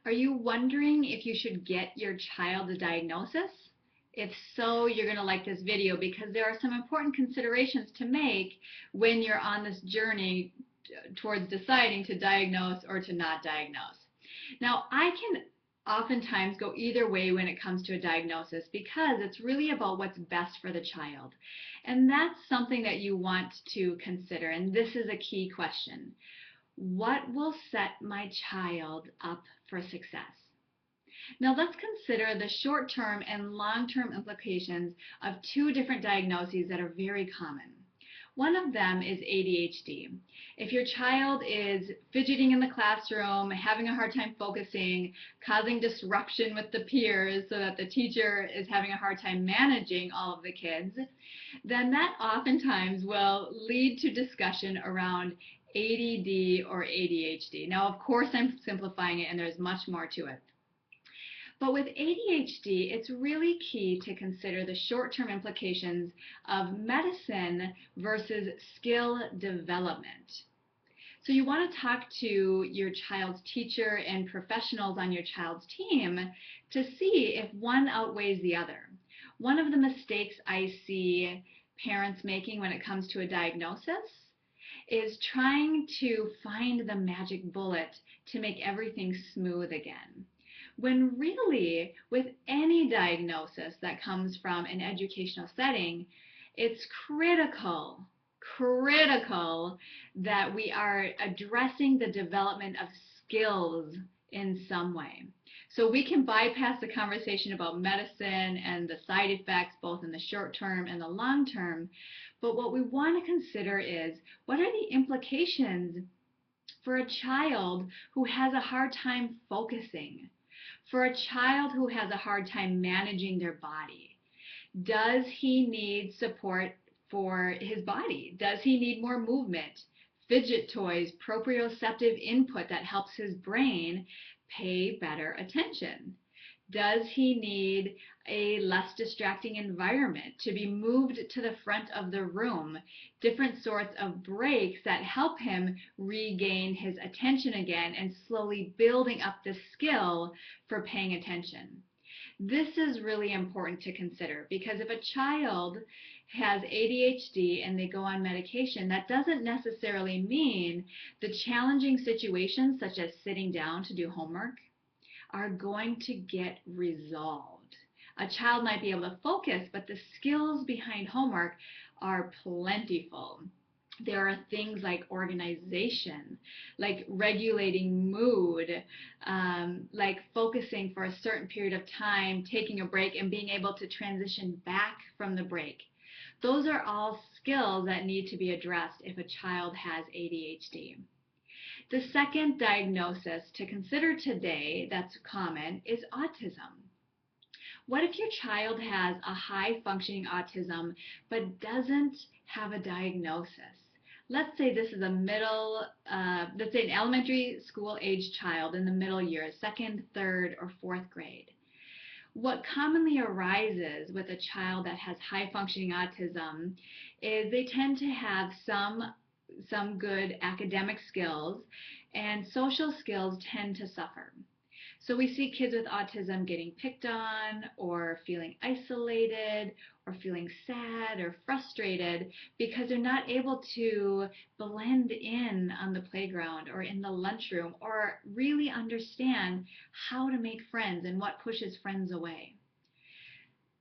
Are you wondering if you should get your child a diagnosis? If so, you're going to like this video because there are some important considerations to make when you're on this journey towards deciding to diagnose or to not diagnose. Now, I can oftentimes go either way when it comes to a diagnosis because it's really about what's best for the child. And that's something that you want to consider. And this is a key question. What will set my child up for success? Now let's consider the short-term and long-term implications of two different diagnoses that are very common. One of them is ADHD. If your child is fidgeting in the classroom, having a hard time focusing, causing disruption with the peers so that the teacher is having a hard time managing all of the kids, then that oftentimes will lead to discussion around ADD or ADHD. Now, of course, I'm simplifying it and there's much more to it. But with ADHD, it's really key to consider the short-term implications of medicine versus skill development. So you want to talk to your child's teacher and professionals on your child's team to see if one outweighs the other. One of the mistakes I see parents making when it comes to a diagnosis is trying to find the magic bullet to make everything smooth again. When really, with any diagnosis that comes from an educational setting, it's critical that we are addressing the development of skills in some way. So we can bypass the conversation about medicine and the side effects both in the short term and the long term, but what we want to consider is what are the implications for a child who has a hard time focusing? For a child who has a hard time managing their body, does he need support for his body? Does he need more movement, fidget toys, proprioceptive input that helps his brain pay better attention? Does he need a less distracting environment, to be moved to the front of the room, different sorts of breaks that help him regain his attention again and slowly building up the skill for paying attention? This is really important to consider because if a child has ADHD and they go on medication, that doesn't necessarily mean the challenging situations such as sitting down to do homework are going to get resolved. A child might be able to focus, but the skills behind homework are plentiful. There are things like organization, like regulating mood, like focusing for a certain period of time, taking a break, and being able to transition back from the break. Those are all skills that need to be addressed if a child has ADHD. The second diagnosis to consider today that's common is autism. What if your child has a high-functioning autism but doesn't have a diagnosis? Let's say this is let's say an elementary school age child in the middle years, second, third, or fourth grade. What commonly arises with a child that has high-functioning autism is they tend to have some good academic skills, and social skills tend to suffer. So we see kids with autism getting picked on or feeling isolated or feeling sad or frustrated because they're not able to blend in on the playground or in the lunchroom or really understand how to make friends and what pushes friends away.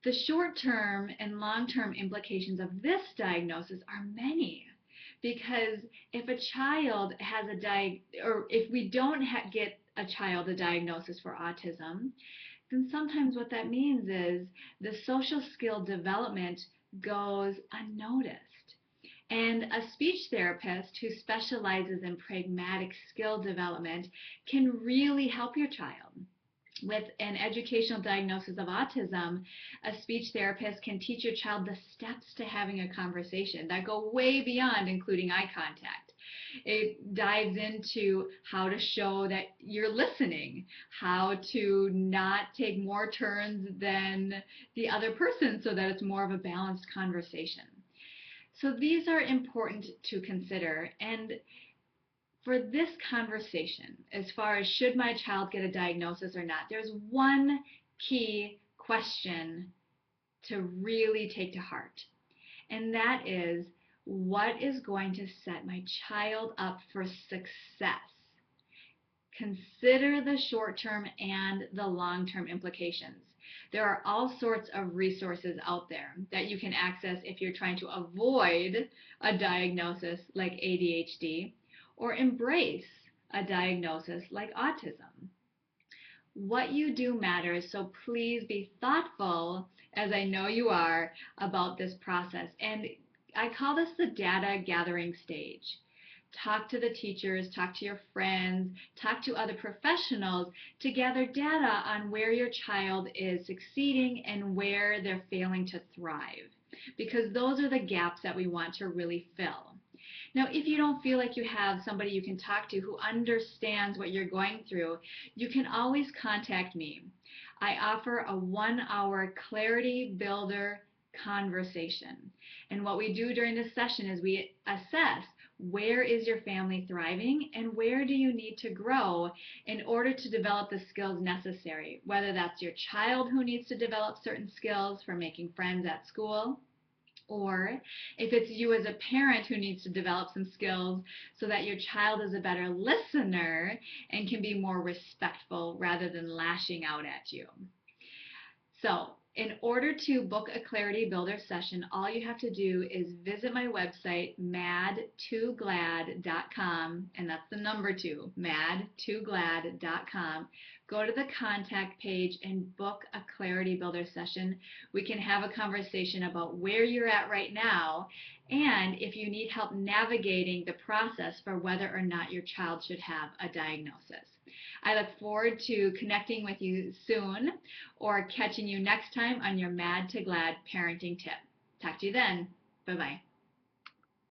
The short-term and long-term implications of this diagnosis are many. Because if a child has or if we don't get a child a diagnosis for autism, then sometimes what that means is the social skill development goes unnoticed. And a speech therapist who specializes in pragmatic skill development can really help your child. With an educational diagnosis of autism, a speech therapist can teach your child the steps to having a conversation that go way beyond including eye contact. It dives into how to show that you're listening, how to not take more turns than the other person so that it's more of a balanced conversation. So these are important to consider. And for this conversation, as far as should my child get a diagnosis or not, there's one key question to really take to heart. And that is, what is going to set my child up for success? Consider the short-term and the long-term implications. There are all sorts of resources out there that you can access if you're trying to avoid a diagnosis like ADHD or embrace a diagnosis like autism. What you do matters, so please be thoughtful, as I know you are, about this process. And I call this the data gathering stage. Talk to the teachers, talk to your friends, talk to other professionals to gather data on where your child is succeeding and where they're failing to thrive, because those are the gaps that we want to really fill. Now, if you don't feel like you have somebody you can talk to who understands what you're going through, you can always contact me. I offer a 1-hour Clarity Builder conversation. And what we do during this session is we assess, where is your family thriving and where do you need to grow in order to develop the skills necessary, whether that's your child who needs to develop certain skills for making friends at school, or if it's you as a parent who needs to develop some skills so that your child is a better listener and can be more respectful rather than lashing out at you. So, in order to book a Clarity Builder session, all you have to do is visit my website, mad2glad.com, and that's the number 2, mad2glad.com. Go to the contact page and book a Clarity Builder session. We can have a conversation about where you're at right now and if you need help navigating the process for whether or not your child should have a diagnosis. I look forward to connecting with you soon or catching you next time on your Mad to Glad parenting tip. Talk to you then. Bye-bye.